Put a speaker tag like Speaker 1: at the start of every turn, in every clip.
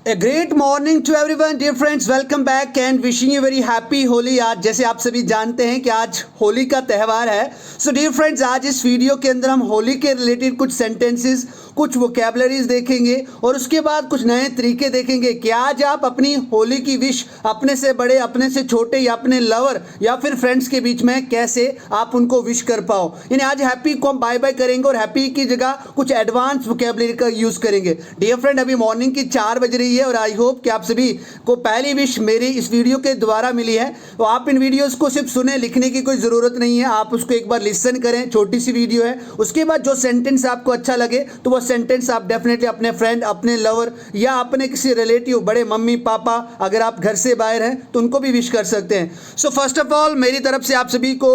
Speaker 1: A great morning to everyone, dear friends. Welcome back and wishing you very happy Holi. आज जैसे आप सभी जानते हैं कि आज होली का त्यौहार है। सो डियर फ्रेंड्स, आज इस वीडियो के अंदर हम होली के रिलेटेड कुछ सेंटेंसेस, कुछ वोकैबुलरीज देखेंगे और उसके बाद कुछ नए तरीके देखेंगे कि आज आप अपनी होली की विश अपने से बड़े, अपने से छोटे या अपने लवर या फिर फ्रेंड्स के बीच में कैसे आप उनको विश कर पाओ। यानी आज हैप्पी को हम बाय बाय करेंगे और हैप्पी की जगह कुछ एडवांस वोकैबुलरी का यूज़ करेंगे। डियर फ्रेंड, अभी मॉर्निंग की 4 बज रही है और आई होप कि आप सभी को पहली विश मेरी इस वीडियो के द्वारा मिली है। तो आप इन वीडियोस को सिर्फ सुने, लिखने की कोई ज़रूरत नहीं है, आप उसको एक बार लिसन करें। छोटी सी वीडियो है, उसके बाद जो सेंटेंस आपको अच्छा लगे तो वो सेंटेंस आप डेफिनेटली अपने फ्रेंड, अपने लवर या अपने किसी रिलेटिव, बड़े मम्मी पापा, अगर आप घर से बाहर हैं तो उनको भी विश कर सकते हैं। सो फर्स्ट ऑफ ऑल मेरी तरफ से आप सभी को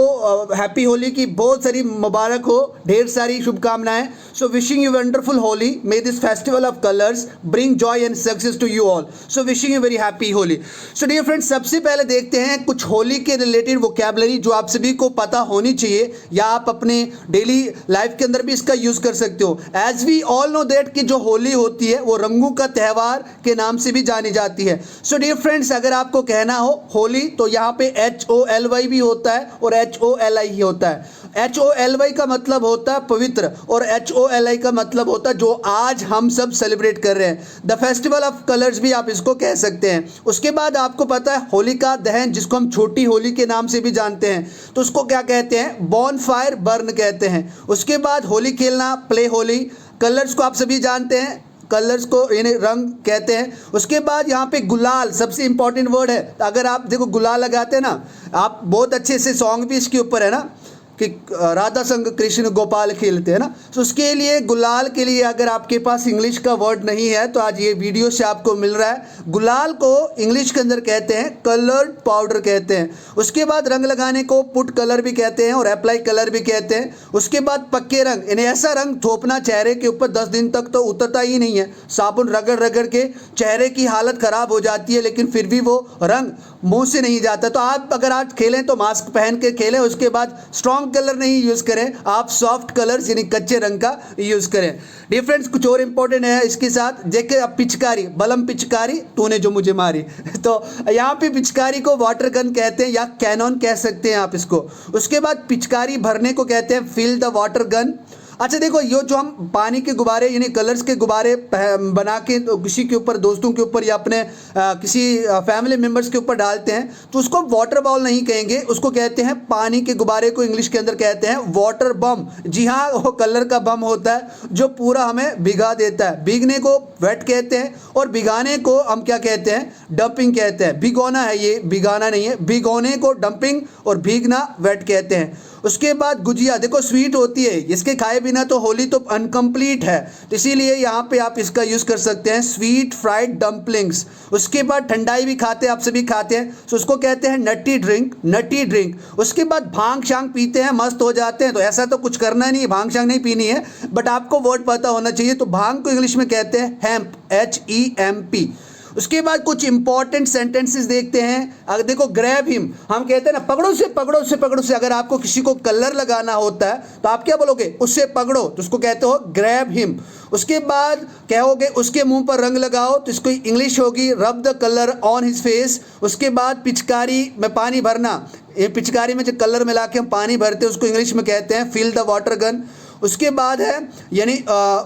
Speaker 1: हैप्पी होली की बहुत सारी मुबारक हो, ढेर सारी शुभकामनाएं। So wishing you wonderful Holi, may this festival of colours bring joy and success to you all. So wishing you very happy Holi. So dear friends, सबसे पहले देखते हैं कुछ होली के रिलेटेड वोकैबुलरी जो आप सभी को पता होनी चाहिए या आप अपने डेली लाइफ के अंदर भी इसका यूज कर सकते हो। As we all know that कि जो होली होती है वो रंगों का त्यौहार के नाम से भी जानी जाती है। सो डियर फ्रेंड्स, अगर आपको कहना हो होली तो यहाँ पे HOLY भी होता है और HOLI ही होता है। HOLY का मतलब होता है पवित्र और HOLI का मतलब होता है जो आज हम सब सेलिब्रेट कर रहे हैं, द फेस्टिवल ऑफ कलर्स भी आप इसको कह सकते हैं। उसके बाद आपको पता है होलिका दहन, जिसको हम छोटी होली के नाम से भी जानते हैं, तो उसको क्या कहते हैं? बॉन फायर बर्न कहते हैं। उसके बाद होली खेलना, प्ले होली। कलर्स को आप सभी जानते हैं, कलर्स को यानी रंग कहते हैं। उसके बाद यहाँ पे गुलाल सबसे इंपॉर्टेंट वर्ड है। अगर आप देखो गुलाल लगाते हैं ना, आप बहुत अच्छे से सॉन्ग भी इसके ऊपर है ना कि राधा संग कृष्ण गोपाल खेलते हैं ना, तो उसके लिए गुलाल के लिए अगर आपके पास इंग्लिश का वर्ड नहीं है तो आज ये वीडियो से आपको मिल रहा है। गुलाल को इंग्लिश के अंदर कहते हैं कलर्ड पाउडर कहते हैं। उसके बाद रंग लगाने को पुट कलर भी कहते हैं और अप्लाई कलर भी कहते हैं। उसके बाद पक्के रंग, यानी ऐसा रंग थोपना चेहरे के ऊपर 10 दिन तक तो उतरता ही नहीं है। साबुन रगड़ रगड़ के चेहरे की हालत ख़राब हो जाती है, लेकिन फिर भी वो रंग मुंह से नहीं जाता। तो आप अगर आज खेलें तो मास्क पहन के खेलें। उसके बाद स्ट्रॉन्ग कलर नहीं यूज़ करें, आप सॉफ्ट कलर्स यानी कच्चे रंग का यूज़ करें। डिफरेंस कुछ और इंपॉर्टेंट है इसके साथ। देखिए अब पिचकारी, बलम पिचकारी तूने जो मुझे मारी तो यहाँ पे पिचकारी को वाटर गन कहते हैं या कैनॉन कह सकते हैं आप इसको। उसके बाद पिचकारी भरने को कहते हैं फिल द वाटर गन। अच्छा देखो, ये जो हम पानी के गुब्बारे यानी कलर्स के गुब्बारे बना के तो किसी के ऊपर, दोस्तों के ऊपर या अपने किसी फैमिली मेम्बर्स के ऊपर डालते हैं तो उसको वाटर बॉल नहीं कहेंगे, उसको कहते हैं पानी के गुब्बारे को इंग्लिश के अंदर कहते हैं वाटर बम। जी हाँ, वो कलर का बम होता है जो पूरा हमें भिगा देता है। भीगने को वेट कहते हैं और भिगाने को हम क्या कहते हैं? डंपिंग कहते हैं। भिगोना है, ये भिगाना नहीं है। भिगोने को डंपिंग और भीगना वेट कहते हैं। उसके बाद गुजिया, देखो स्वीट होती है, इसके खाए बिना तो होली तो अनकम्प्लीट है, तो इसीलिए यहाँ पे आप इसका यूज़ कर सकते हैं स्वीट फ्राइड डम्पलिंग्स। उसके बाद ठंडाई भी खाते हैं, आप सभी खाते हैं, तो उसको कहते हैं नटी ड्रिंक, नटी ड्रिंक। उसके बाद भांग शांग पीते हैं, मस्त हो जाते हैं, तो ऐसा तो कुछ करना नहीं है, भांग शांग नहीं पीनी है, बट आपको वर्ड पता होना चाहिए। तो भांग को इंग्लिश में कहते हैं हेम्प, HEMP। उसके बाद कुछ इंपॉर्टेंट सेंटेंसेस देखते हैं। अगर देखो ग्रैब हिम, हम कहते हैं ना पकड़ो से पकड़ो से पकड़ो से। अगर आपको किसी को कलर लगाना होता है तो आप क्या बोलोगे? उससे पकड़ो, तो उसको कहते हो ग्रैब हिम। उसके बाद कहोगे उसके मुंह पर रंग लगाओ, तो इसको इंग्लिश होगी रब the colour on his face. उसके बाद पिचकारी में पानी भरना, ये पिचकारी में जो कलर मिला के हम पानी भरते हैं उसको इंग्लिश में कहते हैं फिल द वाटर गन। उसके बाद है यानी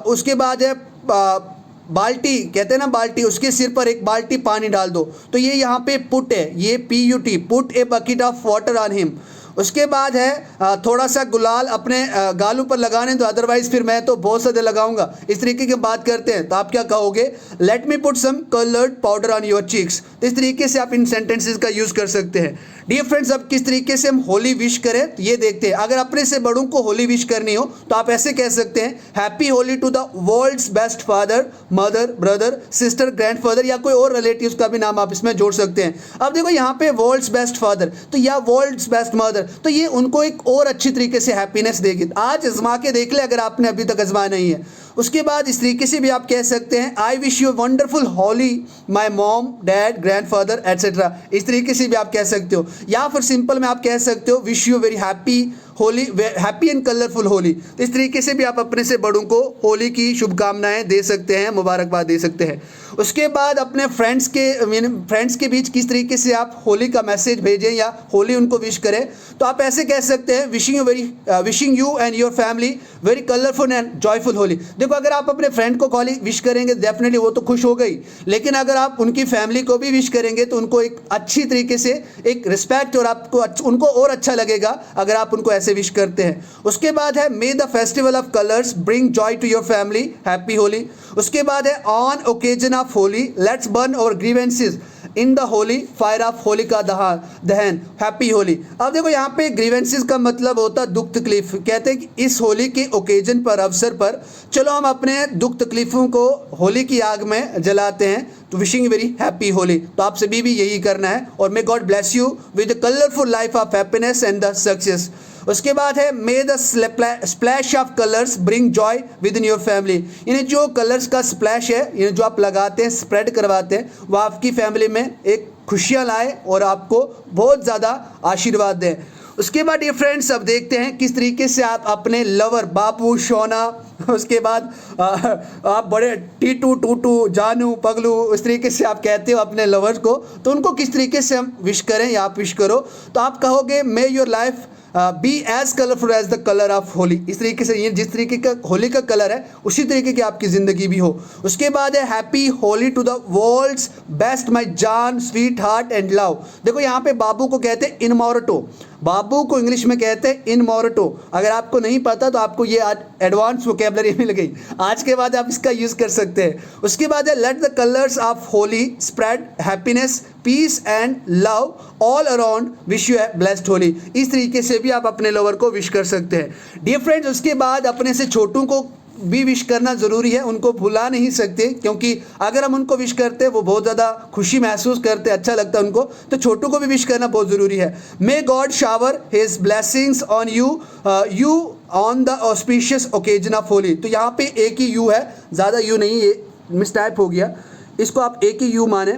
Speaker 1: उसके बाद है बाल्टी, कहते हैं ना बाल्टी, उसके सिर पर एक बाल्टी पानी डाल दो, तो ये यहाँ पे पुट है, ये PUT, put a bucket of water on him. उसके बाद है थोड़ा सा गुलाल अपने गालों पर लगाने दो, अदरवाइज फिर मैं तो बहुत ज़्यादा लगाऊंगा। इस तरीके की बात करते हैं तो आप क्या कहोगे? Let me put some coloured powder on your cheeks. तो इस तरीके से आप इन सेंटेंसेस का यूज़ कर सकते हैं। डियर फ्रेंड्स, अब किस तरीके से हम होली विश करें तो ये देखते हैं। अगर अपने से बड़ों को होली विश करनी हो तो आप ऐसे कह सकते हैं happy Holi to the world's best father, mother, brother, sister, grandfather या कोई और रिलेटिव्स का भी नाम आप इसमें जोड़ सकते हैं। अब देखो यहाँ पे वर्ल्ड्स बेस्ट फादर तो या वर्ल्ड्स बेस्ट मदर, तो ये उनको एक और अच्छी तरीके से हैप्पीनेस देगी। आज आजमा के देख ले अगर आपने अभी तक आजमाया नहीं है। उसके बाद इस तरीके से भी आप कह सकते हैं I wish you wonderful Holi my mom, dad, grandfather etcetera. इस तरीके से भी आप कह सकते हो, या फिर सिंपल में आप कह सकते हो wish you very happy Holi happy and colourful Holi. तो इस तरीके से भी आप अपने से बड़ों को होली की शुभकामनाएं दे सकते हैं, मुबारकबाद दे सकते हैं। उसके बाद अपने फ्रेंड्स के बीच किस तरीके से आप होली का मैसेज भेजें या होली उनको विश करें, तो आप ऐसे कह सकते हैं, wishing you and your family very colourful and joyful Holi. देखो, अगर आप अपने फ्रेंड को होली विश करेंगे डेफिनेटली वो तो खुश हो गई, लेकिन अगर आप उनकी फैमिली को भी विश करेंगे तो उनको एक अच्छी तरीके से एक रिस्पेक्ट और आपको उनको और अच्छा लगेगा अगर आप उनको ऐसे विश करते हैं। उसके बाद है may the festival of colours bring joy to your family, happy Holi. उसके बाद है on occasion of Holi let's burn all grievances in the holy fire of Holi का दहन, हैप्पी होली। अब देखो, यहाँ पे ग्रीवेंसेस का मतलब होता है दुख तकलीफ। कहते हैं कि इस होली के ओकेजन पर, अवसर पर, चलो हम अपने दुख तकलीफों को होली की आग में जलाते हैं। तो विशिंग वेरी हैप्पी होली। तो आप सभी भी यही करना है, और may God bless you with the colourful life of happiness and the success. उसके बाद है may the splash of colours bring Joy with in your family. यानी जो कलर्स का स्प्लैश है, यानी जो आप लगाते हैं, स्प्रेड करवाते हैं, वो आपकी फैमिली में एक खुशियाँ लाए और आपको बहुत ज़्यादा आशीर्वाद दें। उसके बाद ये फ्रेंड्स, अब देखते हैं किस तरीके से आप अपने लवर बापू, सोना, उसके बाद आप बड़े टीटू, टूटू, जानू, पगलू, उस तरीके से आप कहते हो अपने लवर्स को, तो उनको किस तरीके से हम विश करें या आप विश करो, तो आप कहोगे may your life be as colourful as the colour of Holi. इस तरीके से, ये जिस तरीके का होली का कलर है उसी तरीके की आपकी ज़िंदगी भी हो। उसके बाद है happy Holi to the world's best my जान स्वीट हार्ट एंड लव। देखो, यहाँ पे बाबू को कहते हैं इनमोरटो, बाबू को इंग्लिश में कहते हैं इनमोरटो। अगर आपको नहीं पता तो आपको ये एडवांस वोकेबलरी मिल गई, आज के बाद आप इसका यूज़ कर सकते हैं। उसके बाद है let the colours of Holi spread happiness piece and love all around, wish U A blessed Holi. इस तरीके से भी आप अपने लवर को विश कर सकते हैं। डियर फ्रेंड्स, उसके बाद अपने से छोटों को भी विश करना ज़रूरी है, उनको भुला नहीं सकते, क्योंकि अगर हम उनको विश करते हैं वो बहुत ज़्यादा खुशी महसूस करते, अच्छा लगता है उनको, तो छोटों को भी विश करना बहुत ज़रूरी है। May God shower his blessings on you on the auspicious occasion of Holi. तो यहाँ पे एक ही यू है, ज़्यादा यू नहीं, ये मिसटाइप हो गया, इसको आप एक ही यू माने।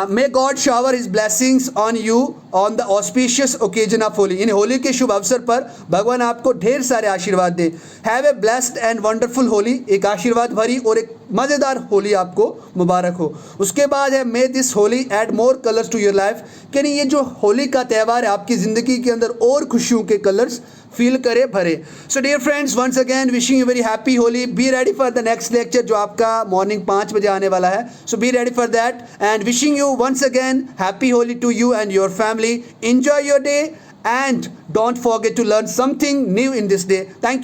Speaker 1: May God shower his blessings on you on the auspicious occasion of Holi. यानी होली के शुभ अवसर पर भगवान आपको ढेर सारे आशीर्वाद दे। Have a blessed and wonderful Holi, एक आशीर्वाद भरी और एक मज़ेदार होली आपको मुबारक हो। उसके बाद है may this Holi add more colours to your life. यानी ये जो होली का त्यौहार है आपकी ज़िंदगी के अंदर और खुशियों के कलर्स फील करे, भरे। So dear friends, once again wishing you very happy Holi. Be ready for the next lecture जो आपका मॉर्निंग 5 बजे आने वाला है। So be ready for that and wishing you once again happy Holi to you and your family. Enjoy your day and don't forget to learn something new in this day. Thank you.